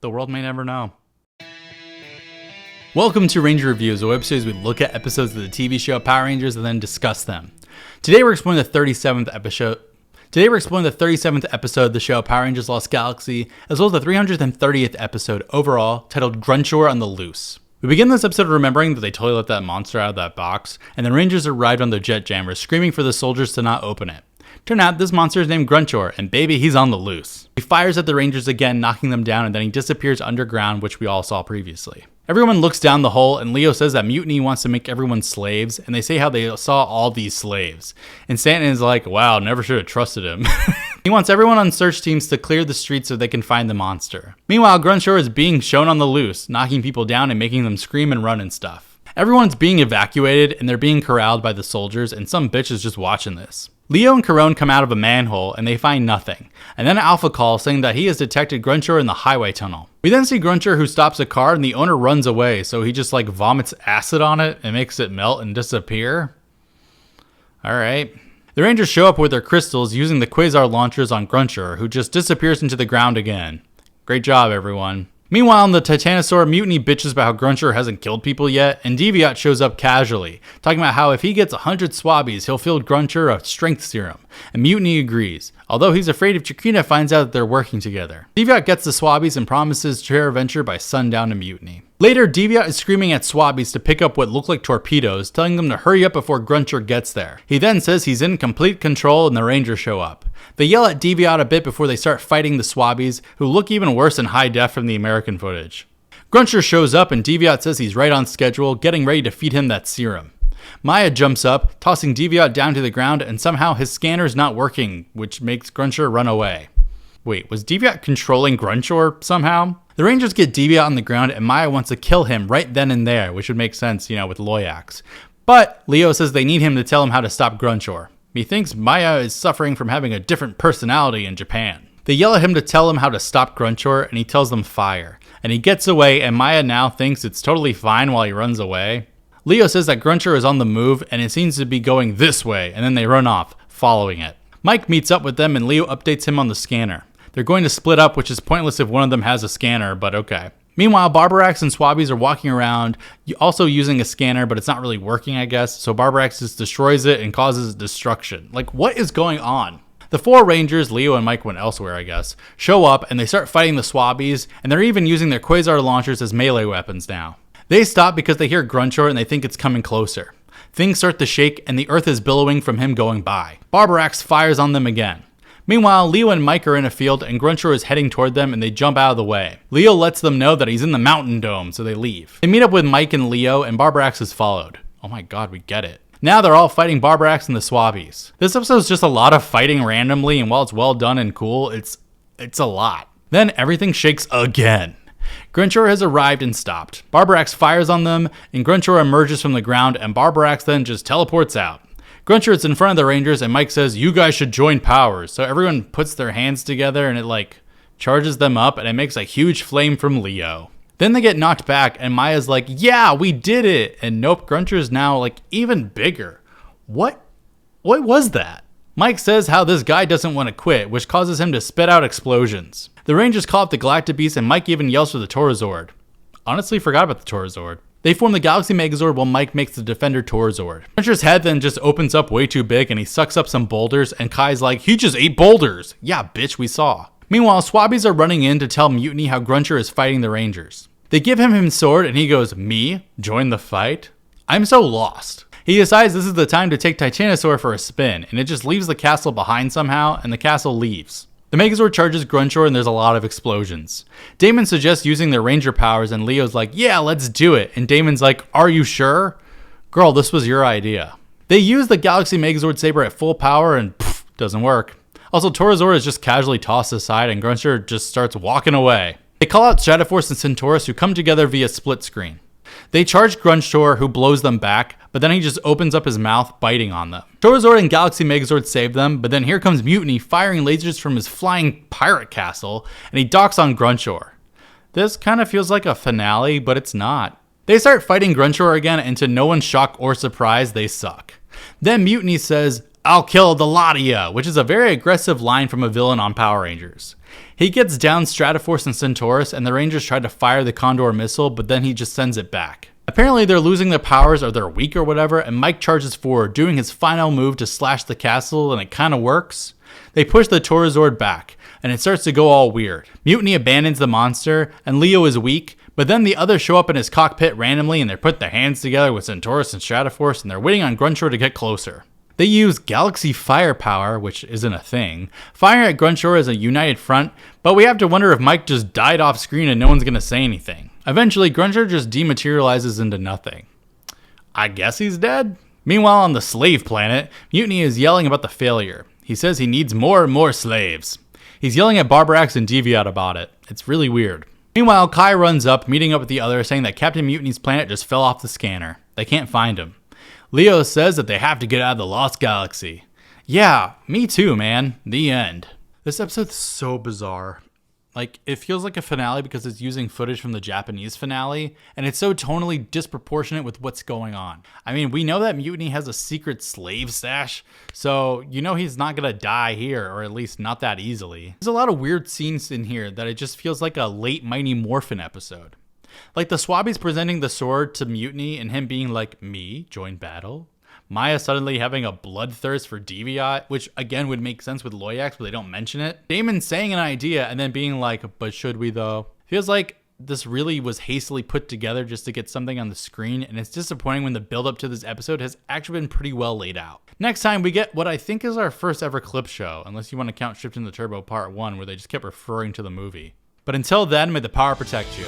the world may never know. Welcome to Ranger Reviews, a website where we look at episodes of the TV show Power Rangers and then discuss them. Today we're exploring the 37th episode. Of the show Power Rangers Lost Galaxy, as well as the 330th episode overall, titled Grunchor on the Loose. We begin this episode remembering that they totally let that monster out of that box, and the Rangers arrived on their jet jammers, screaming for the soldiers to not open it. Turn out this monster is named Grunchor, and baby, he's on the loose. He fires at the Rangers again, knocking them down, and then he disappears underground, which we all saw previously. Everyone looks down the hole, and Leo says that Mutiny wants to make everyone slaves, and they say how they saw all these slaves. And Stanton is like, wow, never should have trusted him. He wants everyone on search teams to clear the streets so they can find the monster. Meanwhile, Grunchor is being shown on the loose, knocking people down and making them scream and run and stuff. Everyone's being evacuated, and they're being corralled by the soldiers, and some bitch is just watching this. Leo and Carone come out of a manhole and they find nothing, and then Alpha calls saying that he has detected Grunchor in the highway tunnel. We then see Grunchor who stops a car and the owner runs away, so he just vomits acid on it and makes it melt and disappear. Alright. The Rangers show up with their crystals using the quasar launchers on Grunchor, who just disappears into the ground again. Great job, everyone. Meanwhile, in the Titanosaur, Mutiny bitches about how Grunchor hasn't killed people yet, and Deviant shows up casually, talking about how if he gets 100 swabbies, he'll fill Grunchor a strength serum, and Mutiny agrees, although he's afraid if Chiquita finds out that they're working together. Deviant gets the swabbies and promises to share adventure by sundown to Mutiny. Later, Deviant is screaming at swabbies to pick up what look like torpedoes, telling them to hurry up before Grunchor gets there. He then says he's in complete control and the Rangers show up. They yell at Deviant a bit before they start fighting the swabbies, who look even worse in high def from the American footage. Grunchor shows up and Deviant says he's right on schedule, getting ready to feed him that serum. Maya jumps up, tossing Deviant down to the ground, and somehow his scanner's not working, which makes Grunchor run away. Wait, was Deviant controlling Grunchor somehow? The Rangers get Deviant on the ground and Maya wants to kill him right then and there, which would make sense, with Loyax. But Leo says they need him to tell him how to stop Grunchor. He thinks Maya is suffering from having a different personality in Japan. They yell at him to tell him how to stop Grunchor, and he tells them fire. And he gets away, and Maya now thinks it's totally fine while he runs away. Leo says that Grunchor is on the move, and it seems to be going this way, and then they run off, following it. Mike meets up with them, and Leo updates him on the scanner. They're going to split up, which is pointless if one of them has a scanner, but okay. Meanwhile, Barbarax and Swabbies are walking around, also using a scanner, but it's not really working, I guess, so Barbarax just destroys it and causes destruction. What is going on? The four Rangers, Leo and Mike went elsewhere, I guess, show up and they start fighting the Swabbies, and they're even using their quasar launchers as melee weapons now. They stop because they hear Grunchor and they think it's coming closer. Things start to shake and the earth is billowing from him going by. Barbarax fires on them again. Meanwhile, Leo and Mike are in a field and Grunchor is heading toward them and they jump out of the way. Leo lets them know that he's in the mountain dome, so they leave. They meet up with Mike and Leo and Barbarax is followed. Oh my god, we get it. Now they're all fighting Barbarax and the Swabbies. This episode is just a lot of fighting randomly, and while it's well done and cool, it's a lot. Then everything shakes again. Grunchor has arrived and stopped. Barbarax fires on them and Grunchor emerges from the ground and Barbarax then just teleports out. Grunchor is in front of the Rangers and Mike says, you guys should join powers. So everyone puts their hands together and it charges them up and it makes a huge flame from Leo. Then they get knocked back and Maya's like, yeah, we did it. And nope, Grunchor's now even bigger. What was that? Mike says how this guy doesn't want to quit, which causes him to spit out explosions. The Rangers call up the Galactabeast and Mike even yells for the Taurizord. Honestly, forgot about the Taurizord. They form the Galaxy Megazord while Mike makes the Defender Taurizord. Grunchor's head then just opens up way too big and he sucks up some boulders and Kai's like, he just ate boulders. Yeah, bitch, we saw. Meanwhile, Swabbies are running in to tell Mutiny how Grunchor is fighting the Rangers. They give him his sword and he goes, me? Join the fight? I'm so lost. He decides this is the time to take Titanosaur for a spin and it just leaves the castle behind somehow and the castle leaves. The Megazord charges Grunchor and there's a lot of explosions. Damon suggests using their Ranger powers and Leo's like, yeah, let's do it. And Damon's like, are you sure? Girl, this was your idea. They use the Galaxy Megazord Saber at full power and pff, doesn't work. Also, Taurizord is just casually tossed aside and Grunchor just starts walking away. They call out Stratoforce and Centaurus who come together via split screen. They charge Grunchor, who blows them back, but then he just opens up his mouth, biting on them. Taurizord and Galaxy Megazord save them, but then here comes Mutiny firing lasers from his flying pirate castle, and he docks on Grunchor. This kind of feels like a finale, but it's not. They start fighting Grunchor again, and to no one's shock or surprise, they suck. Then Mutiny says, "I'll kill the lot of ya," which is a very aggressive line from a villain on Power Rangers. He gets down Stratoforce and Centaurus, and the Rangers try to fire the Condor missile, but then he just sends it back. Apparently they're losing their powers or they're weak or whatever, and Mike charges forward, doing his final move to slash the castle, and it kinda works. They push the Torazord back, and it starts to go all weird. Mutiny abandons the monster, and Leo is weak, but then the others show up in his cockpit randomly, and they put their hands together with Centaurus and Stratoforce, and they're waiting on Grunchor to get closer. They use Galaxy Firepower, which isn't a thing. Fire at Grunchor is a united front, but we have to wonder if Mike just died off screen and no one's gonna say anything. Eventually, Grunchor just dematerializes into nothing. I guess he's dead? Meanwhile, on the slave planet, Mutiny is yelling about the failure. He says he needs more and more slaves. He's yelling at Barbarax and Deviat about it. It's really weird. Meanwhile, Kai runs up, meeting up with the others, saying that Captain Mutiny's planet just fell off the scanner. They can't find him. Leo says that they have to get out of the Lost Galaxy. Yeah, me too, man. The end. This episode's so bizarre. Like, it feels like a finale because it's using footage from the Japanese finale, and it's so tonally disproportionate with what's going on. I mean, we know that Mutiny has a secret slave stash, so you know he's not gonna die here, or at least not that easily. There's a lot of weird scenes in here that it just feels like a late Mighty Morphin episode. Like the Swabbies presenting the sword to Mutiny and him being like, "Me, join battle." Maya suddenly having a bloodthirst for Deviat, which again would make sense with Loyax, but they don't mention it. Damon saying an idea and then being like, "But should we though?" Feels like this really was hastily put together just to get something on the screen, and it's disappointing when the build up to this episode has actually been pretty well laid out. Next time we get what I think is our first ever clip show, unless you want to count Shifting the Turbo Part 1 where they just kept referring to the movie. But until then, may the power protect you.